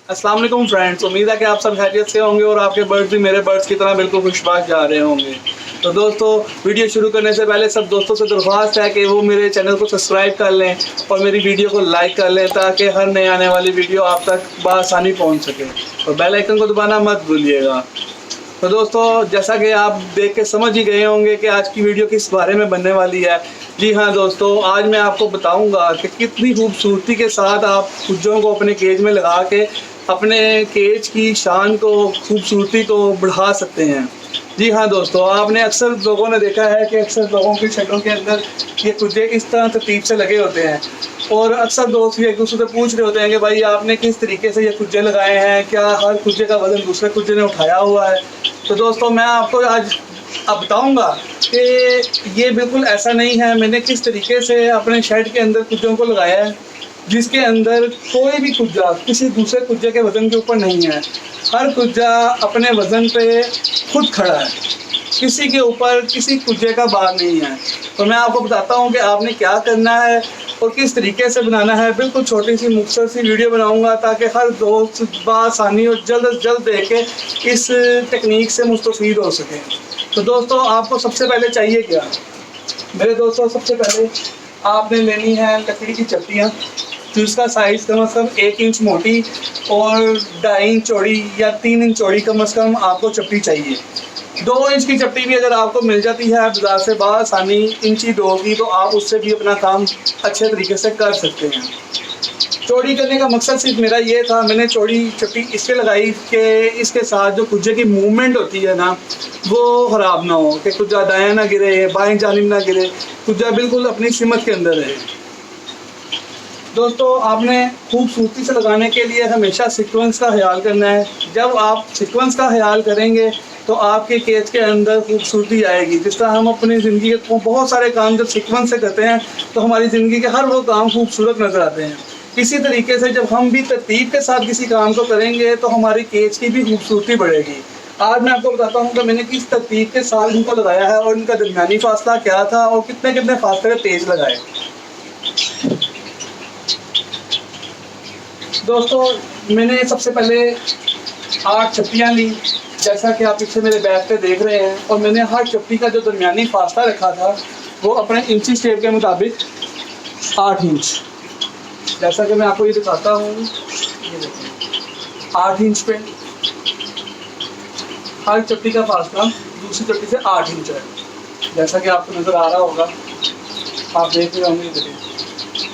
अस्सलाम वालेकुम फ्रेंड्स, उम्मीद है कि आप सब खैरियत से होंगे और आपके बर्ड्स भी मेरे बर्ड्स की तरह बिल्कुल खुशबाश जा रहे होंगे। तो दोस्तों, वीडियो शुरू करने से पहले सब दोस्तों से दरख्वास्त है कि वो मेरे चैनल को सब्सक्राइब कर लें और मेरी वीडियो को लाइक कर लें ताकि हर नए आने वाली वीडियो आप तक बआसानी पहुंच सके और बेल आइकन को दबाना मत भूलिएगा। तो दोस्तों, जैसा कि आप देख के समझ ही गए होंगे कि आज की वीडियो किस बारे में बनने वाली है। जी हाँ दोस्तों, आज मैं आपको बताऊंगा कि कितनी खूबसूरती के साथ आप कुज्जों को अपने केज में लगा के अपने केज की शान को, खूबसूरती को बढ़ा सकते हैं। जी हाँ दोस्तों, आपने अक्सर लोगों ने देखा है कि अक्सर लोगों की शक्लों के अंदर ये कुज्जे इस तरह तरतीब से लगे होते हैं और अक्सर दोस्त एक दूसरे से पूछ रहे होते हैं कि भाई आपने किस तरीके से ये कुज्जे लगाए हैं, क्या हर कुज्जे का वजन दूसरे कुज्जे ने उठाया हुआ है। तो दोस्तों, मैं आपको आज अब बताऊंगा कि ये बिल्कुल ऐसा नहीं है। मैंने किस तरीके से अपने शेड के अंदर कुज्जों को लगाया है जिसके अंदर कोई भी कुज्जा किसी दूसरे कुज्जे के वज़न के ऊपर नहीं है। हर कुज्जा अपने वज़न पे खुद खड़ा है, किसी के ऊपर किसी कुज्जे का भार नहीं है। तो मैं आपको बताता हूँ कि आपने क्या करना है और किस तरीके से बनाना है। बिल्कुल छोटी सी मुख्तसर सी वीडियो बनाऊंगा ताकि हर दोस्त बआसानी और जल्द से जल्द देख के इस टेक्निक से मुस्तफ़ीद हो सके। तो दोस्तों, आपको सबसे पहले चाहिए क्या मेरे दोस्तों? सबसे पहले आपने लेनी है लकड़ी की चप्टियाँ जिसका साइज़ कम से कम 1 इंच मोटी और 2.5 इंच चौड़ी या 3 इंच चौड़ी कम से कम आपको चप्टी चाहिए। 2 इंच की चप्टी भी अगर आपको मिल जाती है बाज़ार से बआसानी इंची 2 की, तो आप उससे भी अपना काम अच्छे तरीके से कर सकते हैं। चौड़ी करने का मकसद सिर्फ मेरा ये था, मैंने चौड़ी चप्टी इसलिए लगाई कि इसके साथ जो कुज्जे की मूवमेंट होती है ना, वो ख़राब ना हो, कि कुज्जा दायां ना गिरे, बाएं जानिब ना गिरे, कुज्जा बिल्कुल अपनी सिमत के अंदर रहे। दोस्तों, आपने खूबसूरती से लगाने के लिए हमेशा सीक्वेंस का ख्याल करना है। जब आप सीक्वेंस का ख्याल करेंगे तो आपके केज के अंदर खूबसूरती आएगी। जिस तरह हम अपनी ज़िंदगी के बहुत सारे काम जब सीक्वेंस से करते हैं तो हमारी ज़िंदगी के हर वो काम खूबसूरत नज़र आते हैं। इसी तरीके से जब हम भी तरतीब के साथ किसी काम को करेंगे तो हमारी केज की भी खूबसूरती बढ़ेगी। आज मैं आपको बताता हूँ कि मैंने किस तरतीब के साथ इनको लगाया है और इनका दरमियानी फासला क्या था और कितने कितने फासले पेज लगाए। दोस्तों, मैंने सबसे पहले 8 चप्टियाँ ली जैसा कि आप पीछे मेरे बैग पे देख रहे हैं, और मैंने हर चप्टी का जो दरमियानी फासला रखा था वो अपने इंची टेप के मुताबिक 8 इंच, जैसा कि मैं आपको ये दिखाता हूँ। ये देखिए 8 इंच पे हर चप्टी का फासला दूसरी चप्टी से 8 इंच है, जैसा कि आपको नज़र आ रहा होगा, आप देख रहे होंगे। देखिए,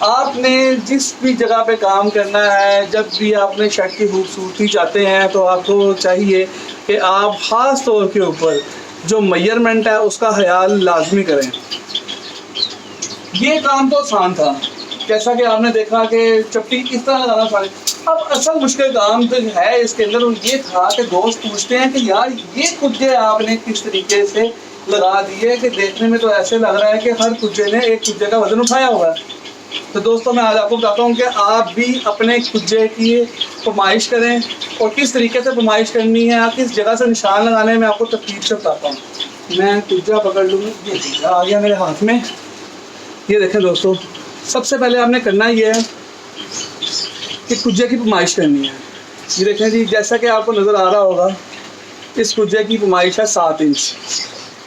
आपने जिस भी जगह पे काम करना है, जब भी आपने शेड की खूबसूरती चाहते हैं तो आपको चाहिए कि आप ख़ास तौर के ऊपर जो मेजरमेंट है उसका ख्याल लाजमी करें। ये काम तो आसान था, जैसा कि आपने देखा कि चप्टी किस तरह लगाना था। अब असल मुश्किल काम तो है इसके अंदर, और ये था कि दोस्त पूछते हैं कि यार ये कुज्जे आपने किस तरीके से लगा दिए कि देखने में तो ऐसे लग रहा है कि हर कुज्जे ने एक कुज्जे का वज़न उठाया हुआ है। तो दोस्तों, मैं आज आपको बताता हूँ कि आप भी अपने कुज्जे की पैमाइश करें और किस तरीके से पैमाइश करनी है, आप किस जगह से निशान लगाने में आपको तरतीब से बताता हूँ। मैं कुज्जा पकड़ लूँगी, ये कुज्जा आ गया मेरे हाथ में। ये देखें दोस्तों, सबसे पहले आपने करना ये है कि कुज्जे की पैमाइश करनी है। ये देखें जी, जैसा कि आपको नज़र आ रहा होगा, इस कुज्जे की पैमाइश है 7 इंच,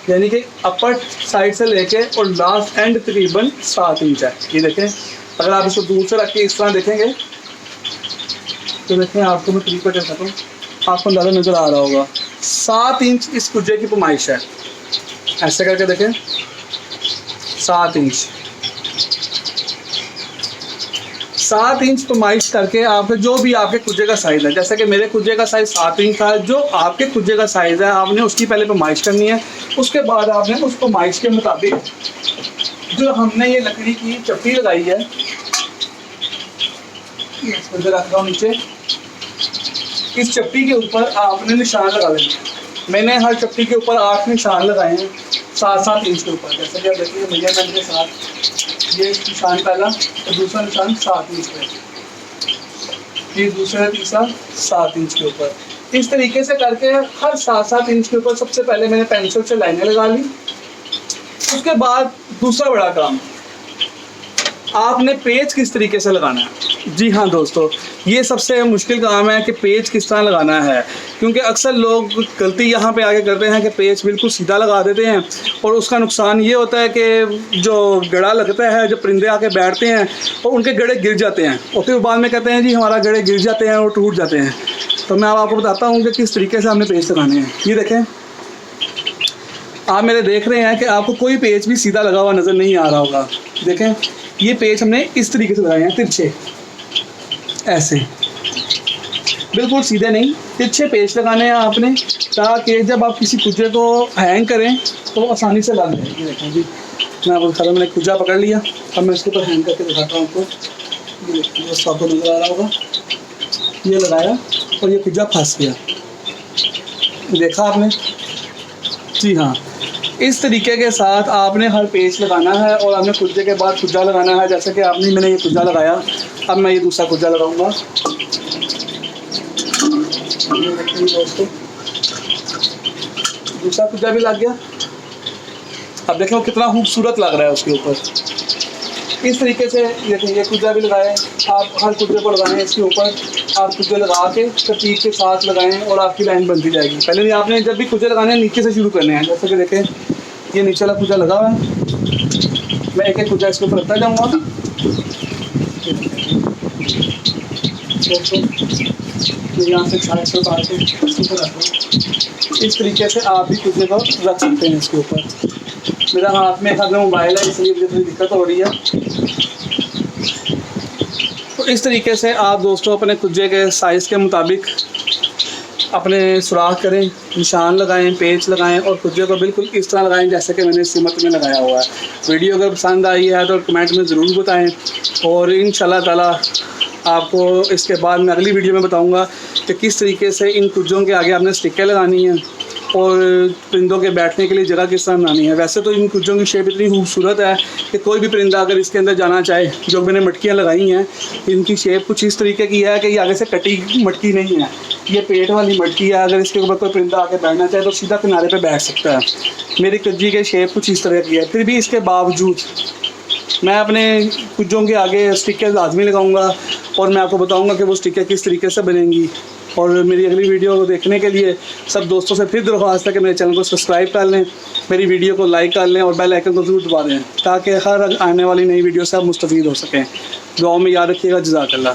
यानी कि अपर साइड से लेके और लास्ट एंड तकरीबन 7 इंच है। ये देखें, अगर आप इसको दूर से रख के इस तरह देखेंगे तो देखें, आपको मैं तरीका कर सकता हूँ, आपको अंदाज़ा नज़र आ रहा होगा। 7 इंच इस कुज्जे की पैमाइश है। ऐसे करके देखें, 7 इंच 7 इंच पैमाइश करके आप जो भी आपके कुज्जे का साइज़ है, जैसे कि मेरे कुज्जे का साइज़ 7 इंच था, जो आपके कुज्जे का साइज़ है आपने उसकी पहले पैमाइश करनी है। उसके बाद आपने उस पैमाइश के मुताबिक जो हमने ये लकड़ी की चप्टी लगाई है, इसको रख रहा हूँ नीचे, इस चप्टी के ऊपर आपने निशान लगा लेना। मैंने हर चप्टी के ऊपर 8 निशान लगाए हैं 7-7 इंच के ऊपर, जैसे कि आप देखिए मेजरमेंट के साथ। ये निशान पहला और दूसरा निशान 7 इंच पे, ये दूसरा तीसरा 7 इंच के ऊपर। इस तरीके से करके हर 7-7 इंच के ऊपर सबसे पहले मैंने पेंसिल से लाइनें लगा ली। उसके बाद दूसरा बड़ा काम, आपने पेच किस तरीके से लगाना है। जी हाँ दोस्तों, ये सबसे मुश्किल काम है कि पेच किस तरह लगाना है, क्योंकि अक्सर लोग गलती यहाँ पे आगे करते हैं कि पेच बिल्कुल सीधा लगा देते हैं और उसका नुकसान ये होता है कि जो गड़ा लगता है, जो परिंदे आके बैठते हैं और उनके गड़े गिर जाते हैं और फिर बाद में कहते हैं जी हमारा गड़े गिर जाते हैं और टूट जाते हैं। तो मैं अब आपको बताता हूँ कि किस तरीके से हमने पेच लगाने हैं। ये देखें, आप मेरे देख रहे हैं कि आपको कोई पेच भी सीधा लगा हुआ नज़र नहीं आ रहा होगा। देखें, ये पेच हमने इस तरीके से लगाए हैं, तिरछे, ऐसे बिल्कुल सीधे नहीं, तिरछे पेच लगाने हैं आपने, ताकि जब आप किसी कुजे को हैंग करें तो आसानी से लग जाए। ये देखें जी, मैं आपको दिखा रहा हूँ, मैंने कुजा पकड़ लिया, अब मैं इसके ऊपर हैंग करके दिखाता हूँ आपको। ये देखिए, आपको नज़र आ रहा होगा, ये लगाया और ये कुजा फंस गया, देखा आपने। जी हाँ, इस तरीके के साथ आपने हर पेच लगाना है और आपने कुज्जे के बाद कुज्जा लगाना है। जैसे कि आपने, मैंने ये कुज्जा लगाया, अब मैं ये दूसरा कुज्जा लगाऊंगा। दोस्तों, दूसरा कुज्जा भी लग गया। अब देखें वो कितना खूबसूरत लग रहा है उसके ऊपर। इस तरीके से देखिए, ये कुज्जा भी लगाएं, आप हर कुज्जे को लगाएं इसके ऊपर। आप कुज्जे लगा के तरतीब के साथ लगाएं और आपकी लाइन बनती जाएगी। पहले भी आपने जब भी कुज्जे लगाने हैं नीचे से शुरू करने हैं। जैसे कि देखें, ये नीचे वाला कुज्जा लगा हुआ है, मैं एक एक कुज्जा इसके ऊपर रखता जाऊँगा। यहाँ से साइड से उतार के इसके ऊपर रखो। इस तरीके से आप भी कुज्जे को रख सकते हैं इसके ऊपर। मेरा हाथ में मोबाइल है, इसलिए मुझे थोड़ी दिक्कत हो रही है। तो इस तरीके से आप दोस्तों अपने कुज्जे के साइज़ के मुताबिक अपने सुराख करें, निशान लगाएं, पेच लगाएं और कुज्जे को बिल्कुल इस तरह लगाएं जैसे कि मैंने सिमत में लगाया हुआ है। वीडियो अगर पसंद आई है तो कमेंट में ज़रूर बताएं और इंशाल्लाह ताला आपको इसके बाद मैं अगली वीडियो में बताऊंगा कि किस तरीके से इन कुज्जों के आगे आपने स्टिकें लगानी हैं और परिंदों के बैठने के लिए जगह किस तरह बनानी है। वैसे तो इन कुज्जों की शेप इतनी खूबसूरत है कि कोई भी परिंदा अगर इसके अंदर जाना चाहे, जो मैंने मटकियाँ लगाई हैं इनकी शेप कुछ इस तरीके की है कि ये आगे से कटी मटकी नहीं है, ये पेट वाली मटकी है। अगर इसके ऊपर कोई परिंदा आके बैठना चाहे तो सीधा किनारे पे बैठ सकता है। मेरी कज्जी की शेप कुछ इस तरह की है। फिर भी इसके बावजूद मैं अपने कुज्जों के आगे स्टिकें लाजमी लगाऊंगा और मैं आपको बताऊंगा कि वो स्टिकें किस तरीके से बनेंगी। और मेरी अगली वीडियो को देखने के लिए सब दोस्तों से फिर दरख्वास्त है कि मेरे चैनल को सब्सक्राइब कर लें, मेरी वीडियो को लाइक कर लें और बेल आइकन को ज़रूर दबा दें ताकि हर आने वाली नई वीडियो से आप मुस्तफ़ीद हो सकें। दुआओं में याद रखिएगा। जज़ाकल्लाह।